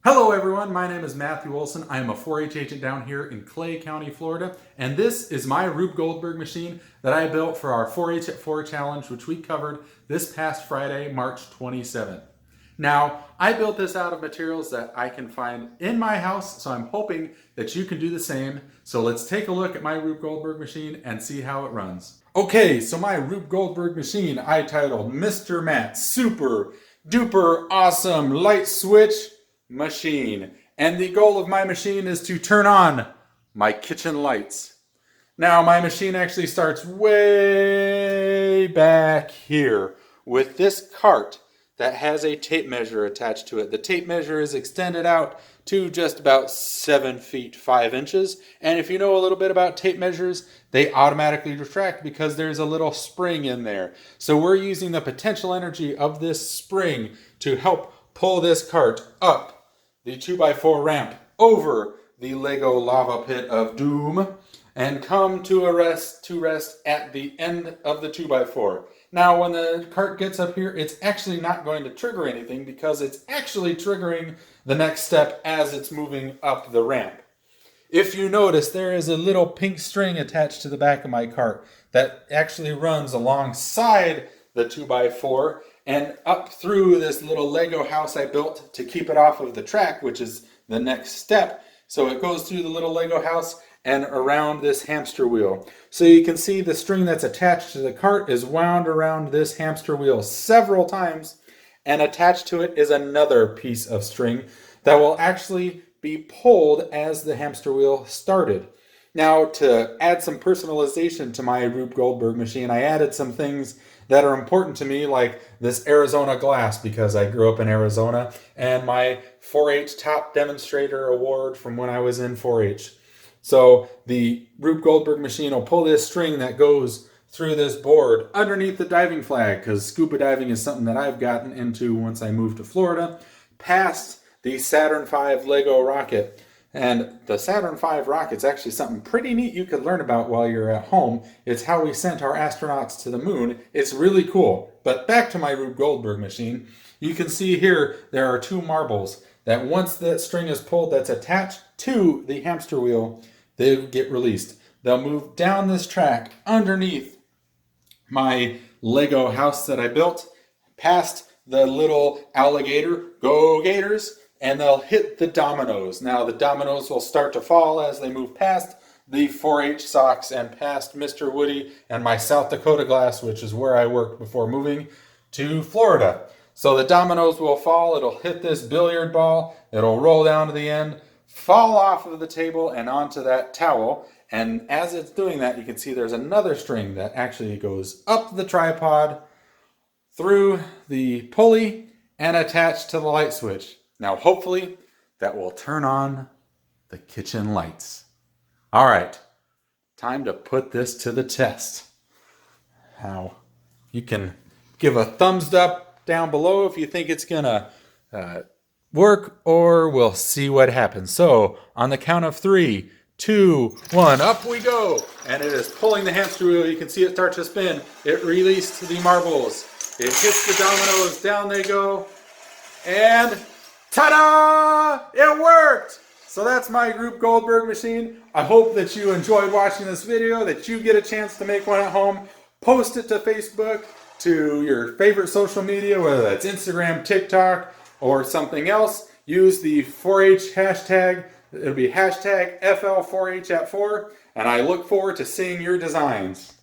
Hello everyone, my name is Matthew Olson. I am a 4-H agent down here in Clay County, Florida, and this is my Rube Goldberg machine that I built for our 4-H at 4 challenge, which we covered this past Friday, March 27th. Now, I built this out of materials that I can find in my house, so I'm hoping that you can do the same. So let's take a look at my Rube Goldberg machine and see how it runs. Okay, so my Rube Goldberg machine I titled Mr. Matt Super Duper Awesome Light Switch Machine. And the goal of my machine is to turn on my kitchen lights. Now, my machine actually starts way back here with this cart that has a tape measure attached to it. The tape measure is extended out to just about 7 feet 5 inches. And if you know a little bit about tape measures, they automatically retract because there's a little spring in there. So we're using the potential energy of this spring to help pull this cart up the 2x4 ramp over the Lego lava pit of doom and come to rest at the end of the 2x4. Now, when the cart gets up here, it's actually not going to trigger anything because it's actually triggering the next step as it's moving up the ramp. If you notice, there is a little pink string attached to the back of my cart that actually runs alongside the 2x4 and up through this little Lego house I built to keep it off of the track, which is the next step. So it goes through the little Lego house and around this hamster wheel. So you can see the string that's attached to the cart is wound around this hamster wheel several times, and attached to it is another piece of string that will actually be pulled as the hamster wheel started. Now, to add some personalization to my Rube Goldberg machine, I added some things that are important to me, like this Arizona glass, because I grew up in Arizona, and my 4-H top demonstrator award from when I was in 4-H. So the Rube Goldberg machine will pull this string that goes through this board underneath the diving flag, because scuba diving is something that I've gotten into once I moved to Florida, past the Saturn V Lego rocket. And the Saturn V rocket's actually something pretty neat you could learn about while you're at home. It's how we sent our astronauts to the moon. It's really cool. But back to my Rube Goldberg machine. You can see here there are two marbles that once that string is pulled that's attached to the hamster wheel, they get released. They'll move down this track underneath my Lego house that I built, past the little alligator, go Gators, and they'll hit the dominoes. Now the dominoes will start to fall as they move past the 4-H socks and past Mr. Woody and my South Dakota glass, which is where I worked before moving to Florida. So the dominoes will fall, it'll hit this billiard ball, it'll roll down to the end, fall off of the table and onto that towel. And as it's doing that, you can see there's another string that actually goes up the tripod, through the pulley, and attached to the light switch. Now, hopefully, that will turn on the kitchen lights. All right, time to put this to the test. Now, you can give a thumbs up down below if you think it's gonna work, or we'll see what happens. So, on the count of 3, 2, 1, up we go. And it is pulling the hamster wheel. You can see it start to spin. It released the marbles. It hits the dominoes, down they go, and ta-da! It worked! So that's my Rube Goldberg machine. I hope that you enjoyed watching this video, that you get a chance to make one at home. Post it to Facebook, to your favorite social media, whether that's Instagram, TikTok, or something else. Use the 4-H hashtag. It'll be hashtag FL4H at 4. And I look forward to seeing your designs.